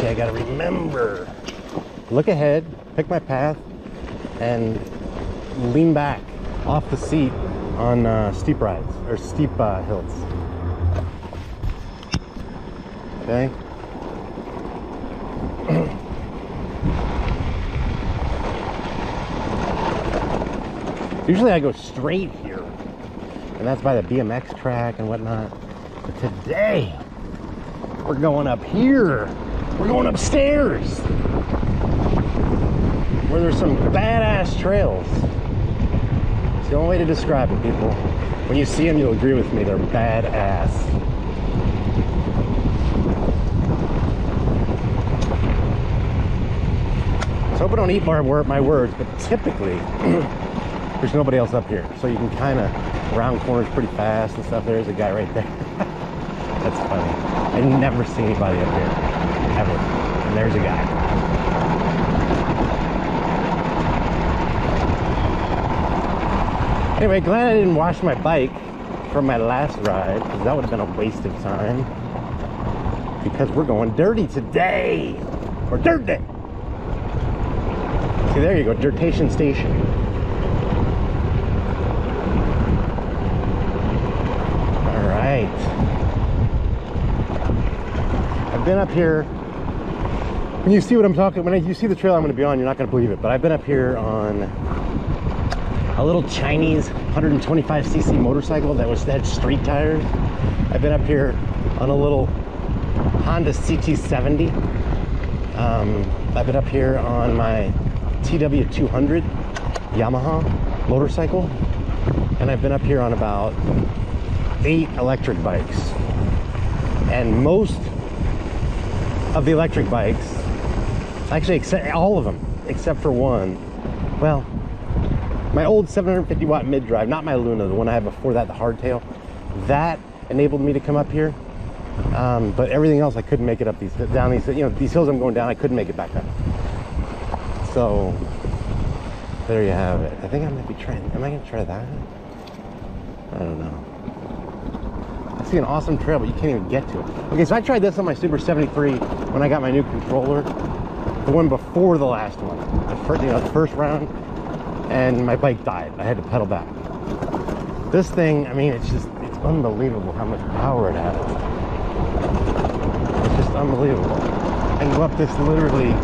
Okay, I gotta remember. Look ahead, pick my path, and lean back off the seat on steep rides, or steep hills. Okay? Usually I go straight here, and that's by the BMX track and whatnot. But today, we're going up here. We're going upstairs, where there's some badass trails. It's the only way to describe it, people. When you see them, you'll agree with me. They're badass. So I hope I don't eat my words, but typically, there's nobody else up here. So you can kind of round corners pretty fast and stuff. There's a guy right there. That's funny. I never see anybody up here, ever. And there's a guy. Anyway, glad I didn't wash my bike from my last ride, because that would have been a waste of time. Because we're going dirty today. Or dirt day. See, there you go, Dirtation Station. All right. I've been up here. When you see what I'm talking, when you see the trail I'm going to be on, you're not going to believe it, but I've been up here on a little Chinese 125cc motorcycle that had street tires. I've been up here on a little Honda CT70. I've been up here on my TW200 Yamaha motorcycle, and I've been up here on about 8 electric bikes. And most of the electric bikes, actually all of them except for one, well, my old 750 watt mid drive, not my Luna, the one I had before that, the hardtail, that enabled me to come up here. But everything else, I couldn't make it up these hills I'm going down. I couldn't make it back up. So there you have it. I think I might be trying. Am I gonna try that? I don't know. I see an awesome trail, but you can't even get to it. Okay, so I tried this on my Super 73 when I got my new controller, the one before the last one, the first round, and my bike died. I had to pedal back. This thing, I mean, it's unbelievable how much power it has. It's just unbelievable. I can go up this literally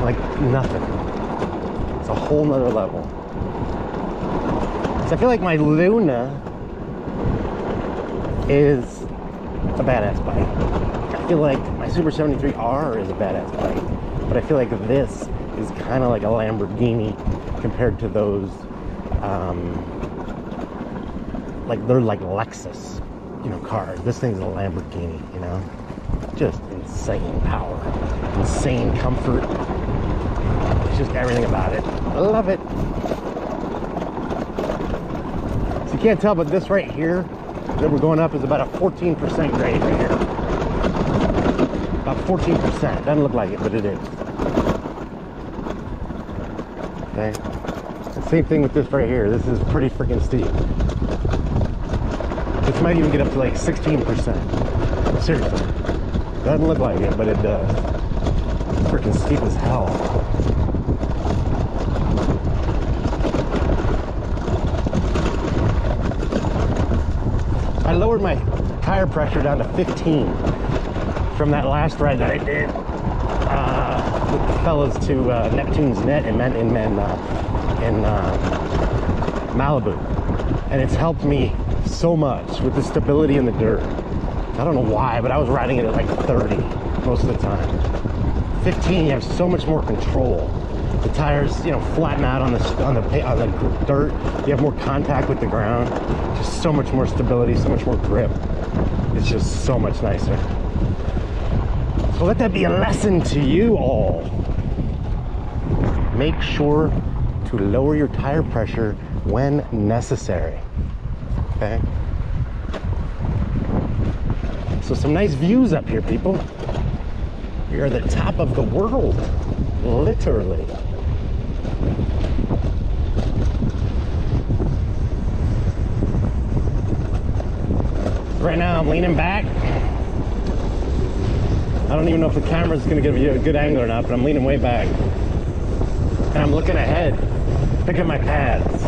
like nothing. It's a whole nother level. So I feel like my Luna is a badass bike. I feel like my Super 73R is a badass bike. But I feel like this is kind of like a Lamborghini compared to those, they're like Lexus, cars. This thing's a Lamborghini, just insane power, insane comfort. It's just everything about it. I love it. So you can't tell, but this right here that we're going up is about a 14% grade right here. About 14%. Doesn't look like it, but it is. Okay. The same thing with this right here. This is pretty freaking steep. This might even get up to like 16%. Seriously. Doesn't look like it, but it does. It's freaking steep as hell. I lowered my tire pressure down to 15 from that last ride that I did with the fellas to Neptune's Net in Malibu. And it's helped me so much with the stability in the dirt. I don't know why, but I was riding it at like 30 most of the time. 15, you have so much more control. The tires, flatten out on the dirt. You have more contact with the ground. Just so much more stability, so much more grip. It's just so much nicer. So let that be a lesson to you all. Make sure to lower your tire pressure when necessary. Okay? So some nice views up here, people. We are the top of the world, literally. Right now I'm leaning back. don't even know if the camera's gonna give you a good angle or not, but I'm leaning way back. And I'm looking ahead, picking my paths.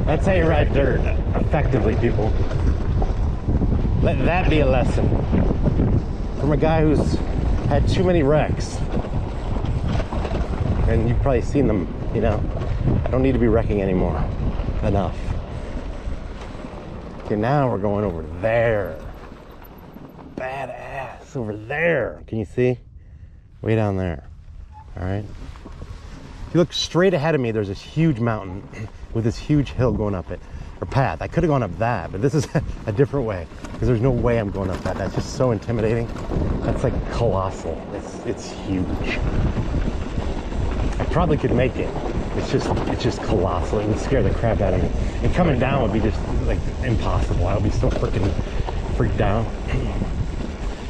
That's how you ride dirt effectively, people. Let that be a lesson from a guy who's had too many wrecks. And you've probably seen them, you know. I don't need to be wrecking anymore. Enough. Okay, now we're going over there. Badass over there. Can you see? Way down there. All right. If you look straight ahead of me, there's this huge mountain with this huge hill going up it, or path. I could have gone up that, but this is a different way because there's no way I'm going up that. That's just so intimidating. That's like colossal. It's huge. I probably could make it. It's just colossal. It would scare the crap out of me. And coming down would be just like impossible. I would be so freaking freaked out.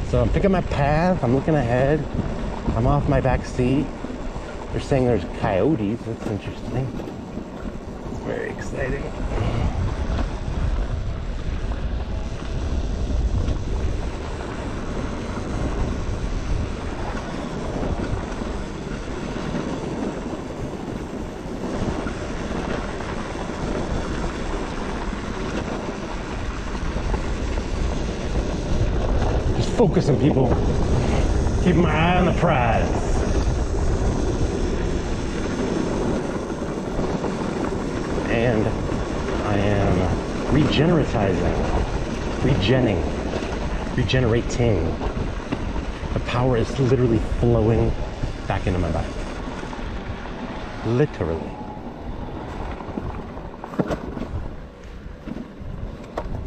So I'm picking my path. I'm looking ahead. I'm off my back seat. They're saying there's coyotes. That's interesting. It's very exciting. Just focusing, people. Keeping my eye on the prize. And I am regenerating. The power is literally flowing back into my bike. Literally.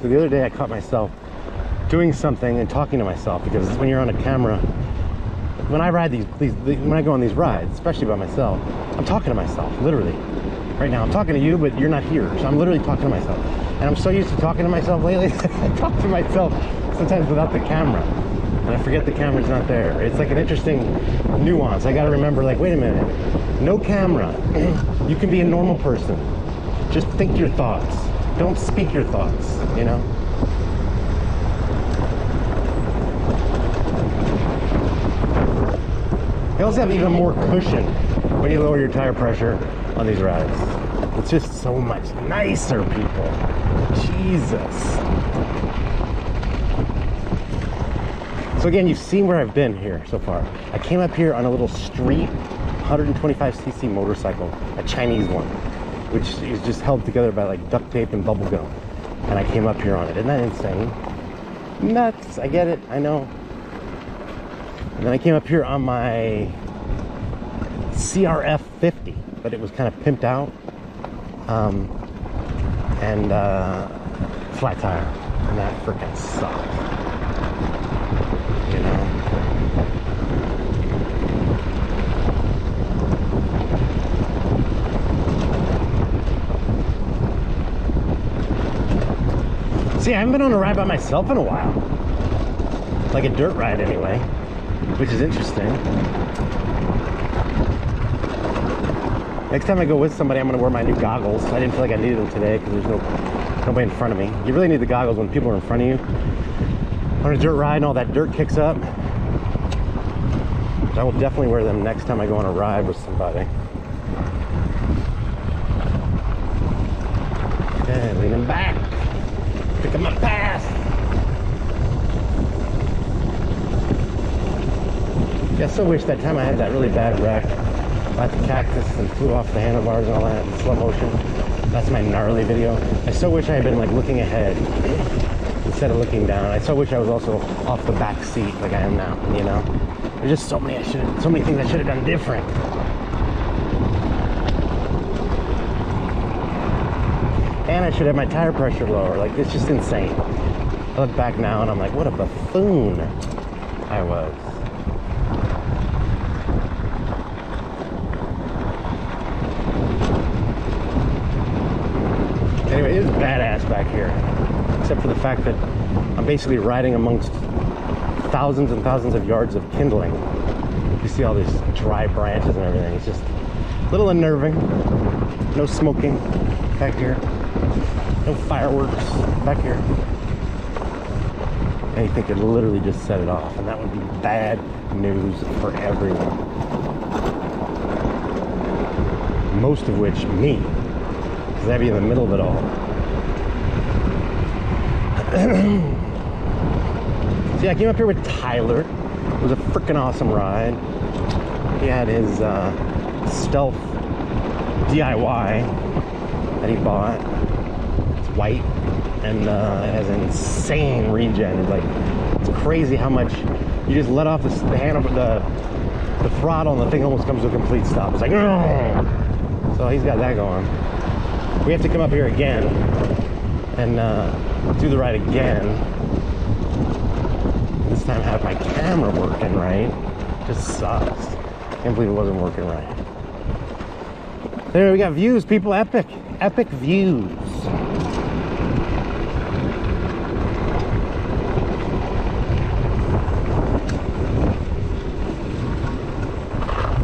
So the other day I caught myself doing something and talking to myself, because when you're on a camera, when I ride when I go on these rides, especially by myself, I'm talking to myself, literally. Right now, I'm talking to you, but you're not here. So I'm literally talking to myself. And I'm so used to talking to myself lately, I talk to myself sometimes without the camera. And I forget the camera's not there. It's like an interesting nuance. I gotta remember, like, wait a minute. No camera. You can be a normal person. Just think your thoughts. Don't speak your thoughts, you know? You also have even more cushion when you lower your tire pressure on these rides. It's just so much nicer, people. Jesus. So again, you've seen where I've been here so far. I came up here on a little street 125cc motorcycle, a Chinese one, which is just held together by like duct tape and bubble gum. And I came up here on it. Isn't that insane? Nuts. I get it. I know. And then I came up here on my CRF 50, but it was kind of pimped out, and flat tire, and that freaking sucked, you know. See, I haven't been on a ride by myself in a while, like a dirt ride anyway, which is interesting. Next time I go with somebody, I'm gonna wear my new goggles. I didn't feel like I needed them today because there's nobody in front of me. You really need the goggles when people are in front of you. On a dirt ride and all that dirt kicks up. I will definitely wear them next time I go on a ride with somebody. Okay, leaning back. Picking my path. Yeah, I so wish that time I had that really bad wreck at the cactus and flew off the handlebars and all that in slow motion. That's my gnarly video. I so wish I had been like looking ahead instead of looking down. I so wish I was also off the back seat like I am now, you know? There's just so many things I should have done different. And I should have my tire pressure lower. Like, it's just insane. I look back now and I'm like, what a buffoon I was. Anyway, it is badass back here, except for the fact that I'm basically riding amongst thousands and thousands of yards of kindling. You see all these dry branches and everything. It's just a little unnerving. No smoking back here. No fireworks back here. anything could literally just set it off, and that would be bad news for everyone. Most of which me, because I'd be in the middle of it all. See, I came up here with Tyler. It was a freaking awesome ride. He had his Stealth DIY that he bought. It's white and it has an insane regen. It's like, it's crazy how much you just let off the handle, the throttle, and the thing almost comes to a complete stop. It's like, "Ugh." So he's got that going. We have to come up here again and do the ride again. This time have my camera working right. Just sucks. Can't believe it wasn't working right. Anyway, we got views, people. Epic views.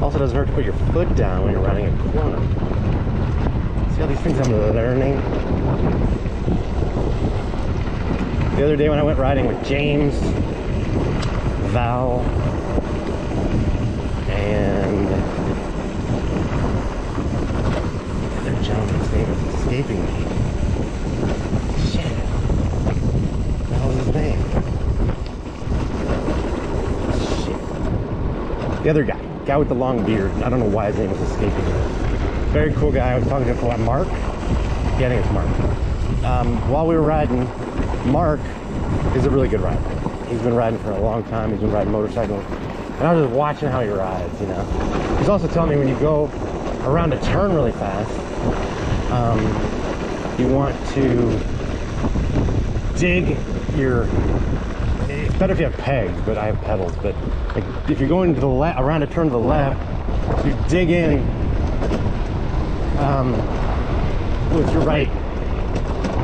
Also doesn't hurt to put your foot down when you're riding a corner. See all these things I'm learning? The other day when I went riding with James, Val, and the other gentleman's name is escaping me. Shit. What the hell is his name? Shit. The other guy with the long beard. I don't know why his name is escaping me. Very cool guy. I was talking to him for a while. Mark? Yeah, I think it's Mark. While we were riding, Mark is a really good rider. He's been riding for a long time. He's been riding motorcycles. And I was just watching how he rides, you know. He's also telling me when you go around a turn really fast, you want to dig your... It's better if you have pegs, but I have pedals. But like, if you're going to the left, around a turn to the left, you dig in with your right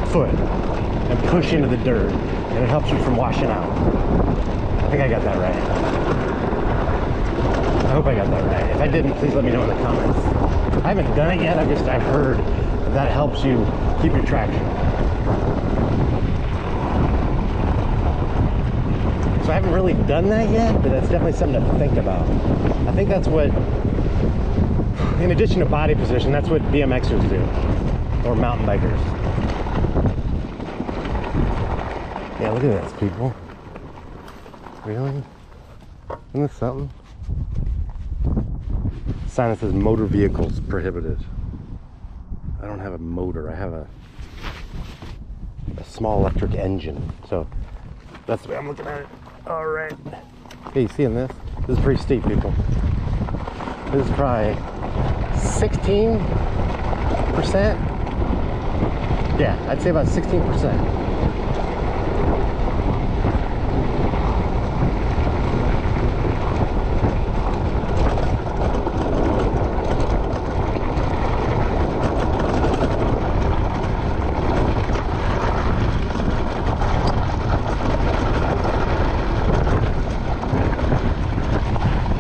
foot and push into the dirt, and it helps you from washing out. I think I got that right. I hope I got that right. If I didn't, please let me know in the comments. I haven't done it yet. I've heard that helps you keep your traction. So I haven't really done that yet, but that's definitely something to think about. I think that's what, in addition to body position, that's what BMXers do, or mountain bikers. Yeah, look at this, people. Really? Isn't this something? Sign that says motor vehicles prohibited. I don't have a motor. I have a small electric engine. So that's the way I'm looking at it. All right. Okay, you seeing this? This is pretty steep, people. This is probably 16%. Yeah, I'd say about 16%.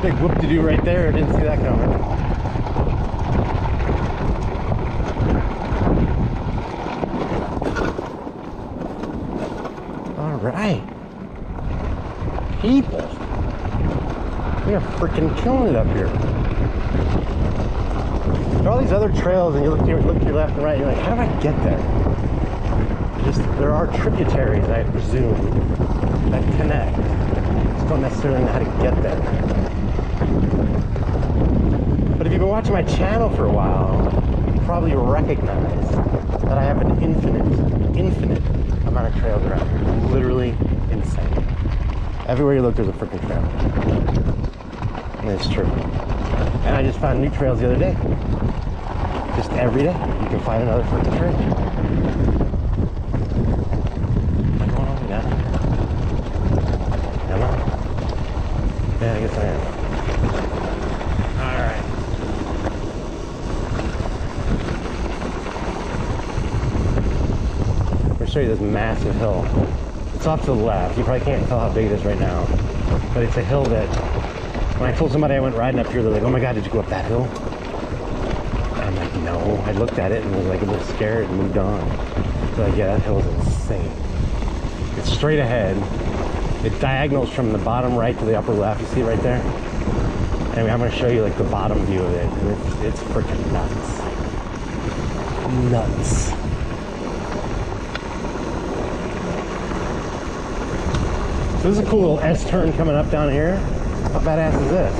Big whoop-de-doo right there. I didn't see that coming. All right. People. We are freaking killing it up here. There are all these other trails, and you look to your left and right, you're like, how do I get there? There are tributaries, I presume, that connect. Just don't necessarily know how to get there. But if you've been watching my channel for a while, you probably recognize that I have an infinite amount of trails around here. It's literally insane. Everywhere you look, there's a freaking trail. And it's true. And I just found new trails the other day. Just every day, you can find another freaking trail. Am I going over that? Am I? Yeah, I guess I am. Alright. I'm going to show you this massive hill. It's off to the left. You probably can't tell how big it is right now. But it's a hill that, when I told somebody I went riding up here, they're like, oh my god, did you go up that hill? And I'm like, no. I looked at it and was like a little scared and moved on. They're like, yeah, that hill is insane. It's straight ahead. It diagonals from the bottom right to the upper left. You see it right there? Anyway, I'm going to show you like the bottom view of it. And it's freaking nuts. Nuts. So this is a cool little S-turn coming up down here. How badass is this?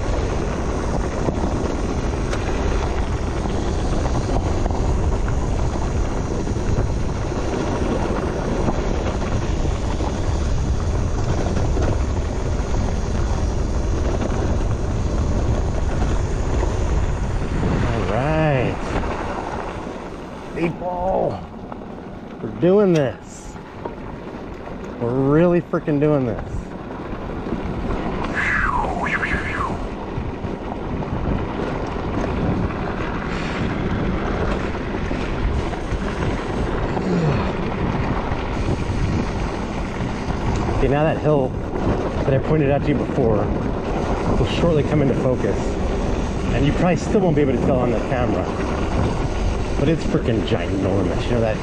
People, we're doing this. We're really freaking doing this. Okay, now that hill that I pointed out to you before will shortly come into focus, and you probably still won't be able to tell on the camera. But it's freaking ginormous. You know that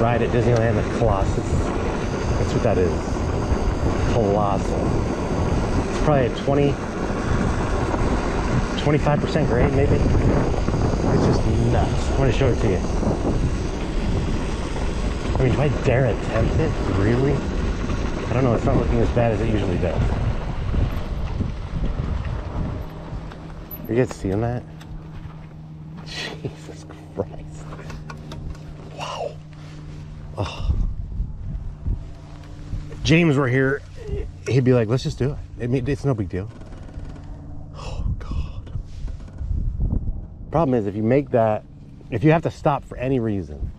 ride at Disneyland, the Colossus? That's what that is. Colossal. It's probably a 25% grade, maybe. It's just nuts. I want to show it to you. I mean, do I dare attempt it? Really? I don't know. It's not looking as bad as it usually does. Are you guys seeing that? Jesus Christ. Wow. Oh. If James were here, he'd be like, let's just do it. I mean, it's no big deal. Oh, God. Problem is, if you make that, if you have to stop for any reason,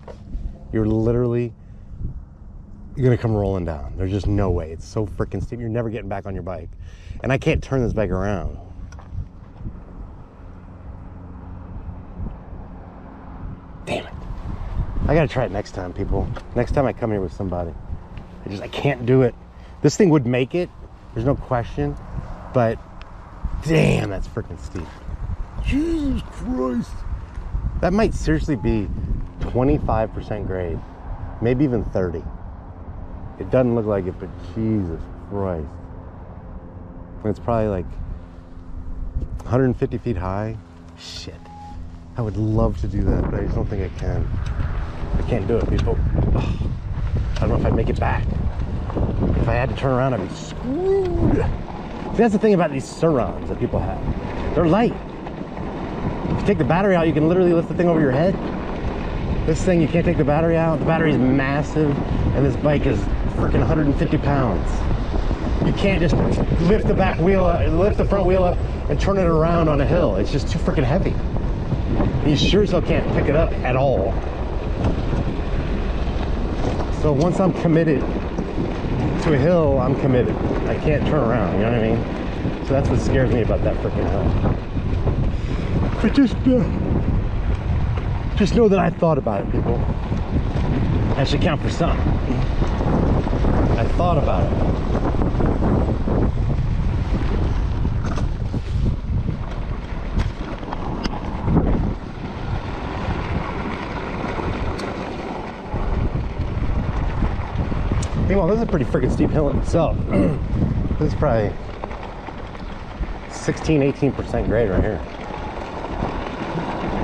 you're going to come rolling down. There's just no way. It's so freaking steep. You're never getting back on your bike. And I can't turn this bike around. Damn it. I gotta try it next time, people. Next time I come here with somebody. I can't do it. This thing would make it, there's no question, but damn, that's freaking steep. Jesus Christ. That might seriously be 25% grade, maybe even 30. It doesn't look like it, but Jesus Christ. And it's probably like 150 feet high. Shit. I would love to do that, but I just don't think I can. I can't do it, people. Ugh. I don't know if I'd make it back. If I had to turn around, I'd be screwed. See, that's the thing about these surrounds that people have. They're light. If you take the battery out, you can literally lift the thing over your head. This thing, you can't take the battery out. The battery's massive, and this bike is freaking 150 pounds. You can't just lift the back wheel up, lift the front wheel up, and turn it around on a hill. It's just too freaking heavy. You sure as hell can't pick it up at all. So once I'm committed to a hill, I'm committed. I can't turn around, you know what I mean? So that's what scares me about that freaking hill. But just know that I thought about it, people. That should count for something. I thought about it. Well, this is a pretty freaking steep hill in itself. This is probably 16-18% grade right here.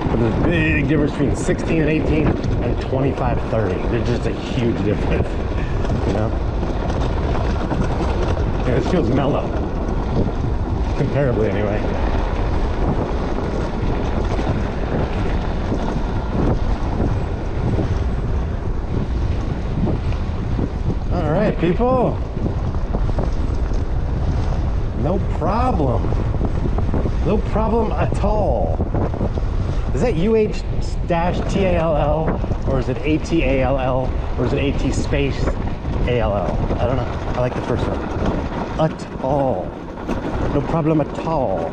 But there's a big difference between 16 and 18 and 25-30. There's just a huge difference, you know? Yeah, this feels mellow, comparably anyway. All right, people. No problem. No problem at all. Is that UH-TALL or is it ATALL or is it AT space ALL? I don't know. I like the first one. At all. No problem at all.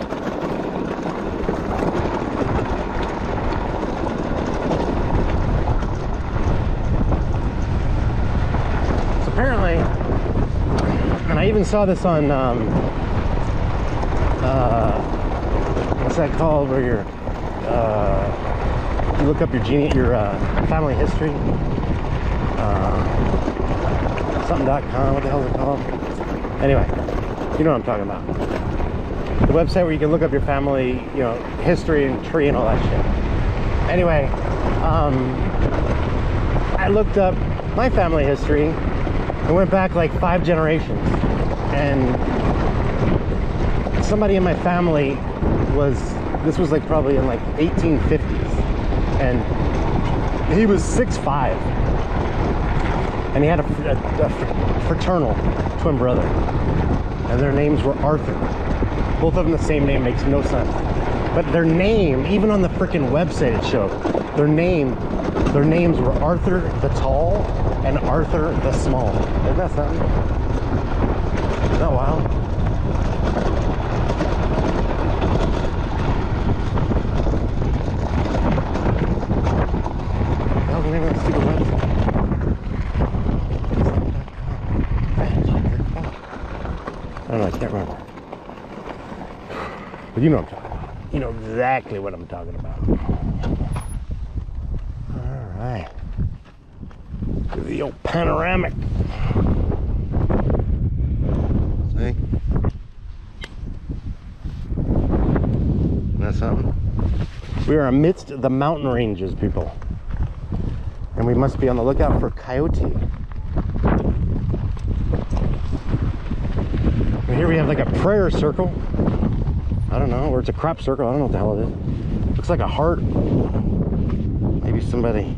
Apparently, and I even saw this on what's that called, where you're you look up your family history, something.com, what the hell is it called? Anyway, you know what I'm talking about. The website where you can look up your family, you know, history and tree and all that shit. Anyway, I looked up my family history and went back like 5 generations. And somebody in my family this was like probably in like 1850s. And he was 6'5". And he had a fraternal twin brother. And their names were Arthur. Both of them the same name, makes no sense. But their name, even on the freaking website it showed, their names were Arthur the Tall and Arthur the Small. Isn't that something? Isn't that wild? That was the name of that stupid website. I don't know, I can't remember. But you know what I'm talking about. You know exactly what I'm talking about. Alright. Do the old panoramic. See? Isn't that something? We are amidst the mountain ranges, people. And we must be on the lookout for coyote. And here we have like a prayer circle. I don't know, or it's a crop circle. I don't know what the hell it is. Looks like a heart. Maybe somebody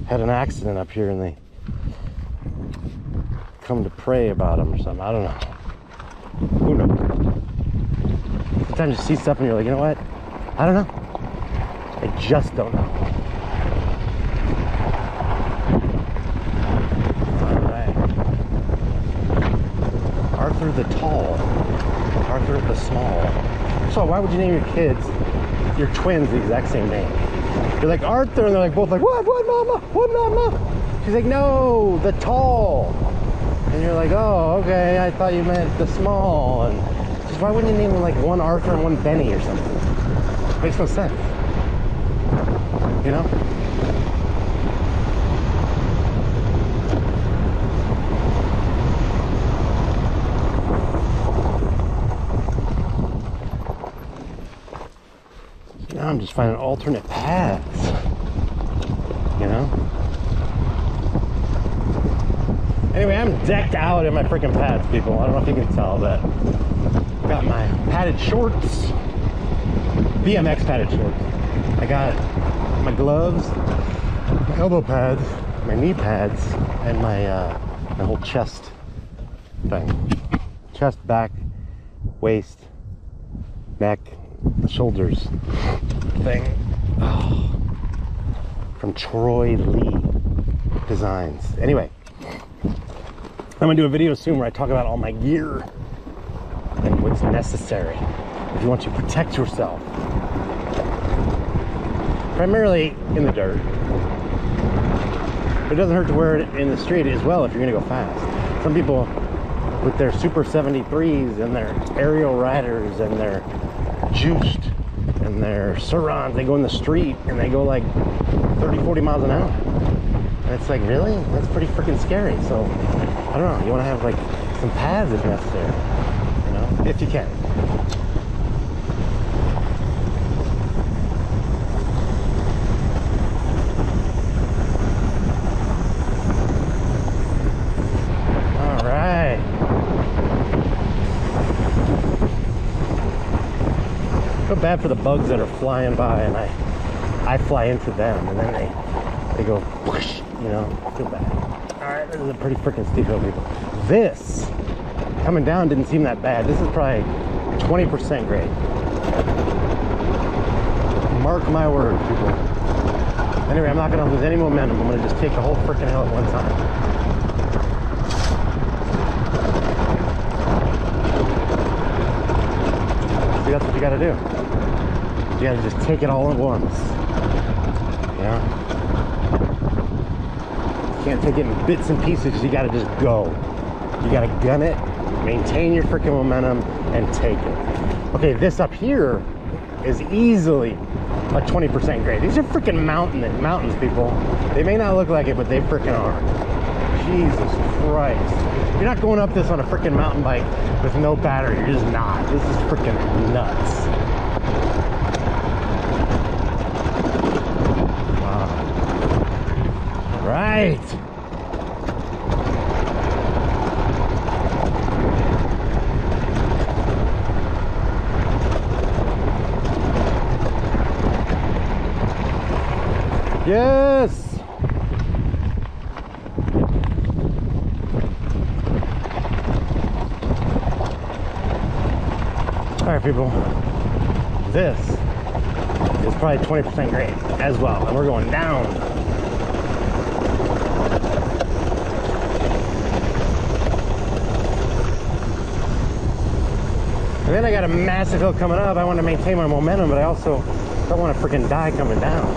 had an accident up here and they come to pray about them or something. I don't know. Who knows? Sometimes you see stuff and you're like, you know what? I don't know. I just don't know. All right. Arthur the Tall. Arthur the Small. So why would you name your kids, your twins, the exact same name? You're like Arthur, and they're like both like, what mama, what mama? She's like, no, the Tall. And you're like, oh, okay, I thought you meant the Small. And just, why wouldn't you name them like one Arthur and one Benny or something? Makes no sense. You know? Now I'm just finding alternate paths, you know? Anyway, I'm decked out in my freaking pads, people. I don't know if you can tell, but got my padded shorts, BMX padded shorts. I got my gloves, my elbow pads, my knee pads, and my whole chest thing. Chest, back, waist, neck, the shoulders thing. Oh, from Troy Lee Designs. Anyway, I'm gonna do a video soon where I talk about all my gear and what's necessary if you want to protect yourself, primarily in the dirt. It doesn't hurt to wear it in the street as well if you're gonna go fast. Some people with their Super 73s and their aerial riders and their juiced and their Surons, they go in the street and they go like 30-40 miles an hour, and it's like, really? That's pretty freaking scary. So I don't know, you want to have like some pads if necessary, you know, if you can. All right. Feel bad for the bugs that are flying by, and I fly into them, and then they go whoosh, you know. Feel bad. All right, this is a pretty freaking steep hill, people. This coming down didn't seem that bad. This is probably 20% grade. Mark my words, people. Anyway, I'm not gonna lose any momentum. I'm gonna just take the whole freaking hill at one time. See, that's what you gotta do. You gotta just take it all at once. You know? You can't take it in bits and pieces. You gotta just go. You gotta gun it, maintain your freaking momentum, and take it. Okay, this up here is easily a 20% grade. These are freaking mountains, people. They may not look like it, but they freaking are. Jesus Christ. You're not going up this on a freaking mountain bike with no battery. You're just not. This is freaking nuts. Wow. Right. Yes. All right, people, this is probably 20% grade as well, and we're going down. And then I got a massive hill coming up. I want to maintain my momentum, but I also don't want to freaking die coming down.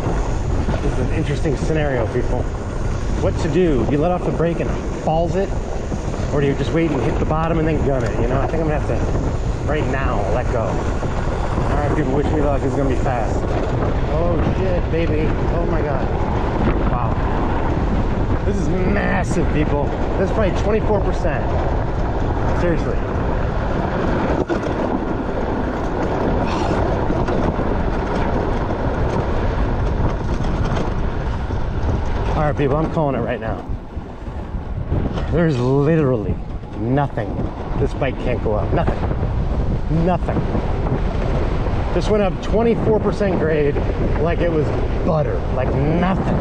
This is an interesting scenario, people. What to do? Do you let off the brake and balls it? Or do you just wait and hit the bottom and then gun it? You know, I think I'm gonna have to, right now, let go. All right, people, wish me luck. This is gonna be fast. Oh shit, baby. Oh my God. Wow. This is massive, people. This is probably 24%. Seriously. All right, people, I'm calling it right now. There's literally nothing this bike can't go up. Nothing. Nothing. Just went up 24% grade like it was butter. Like nothing.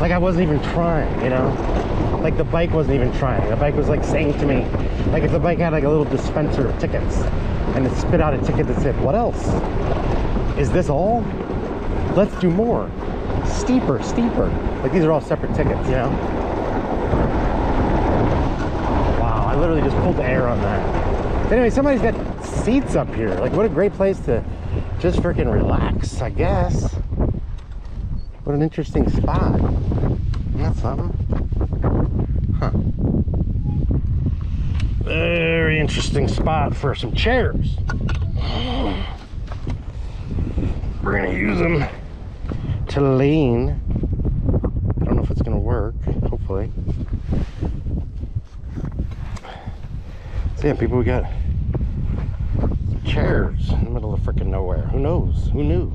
Like I wasn't even trying, you know? Like the bike wasn't even trying. The bike was like saying to me, like if the bike had like a little dispenser of tickets and it spit out a ticket that said, what else? Is this all? Let's do more. Steeper, steeper. Like these are all separate tickets, you know? Wow, I literally just pulled the air on that. But anyway, somebody's got seats up here. Like what a great place to just freaking relax, I guess. What an interesting spot. Isn't that something? Huh. Very interesting spot for some chairs. We're gonna use them to lean. I don't know if it's gonna work, hopefully. So yeah, people, we got chairs in the middle of freaking nowhere. Who knows? Who knew?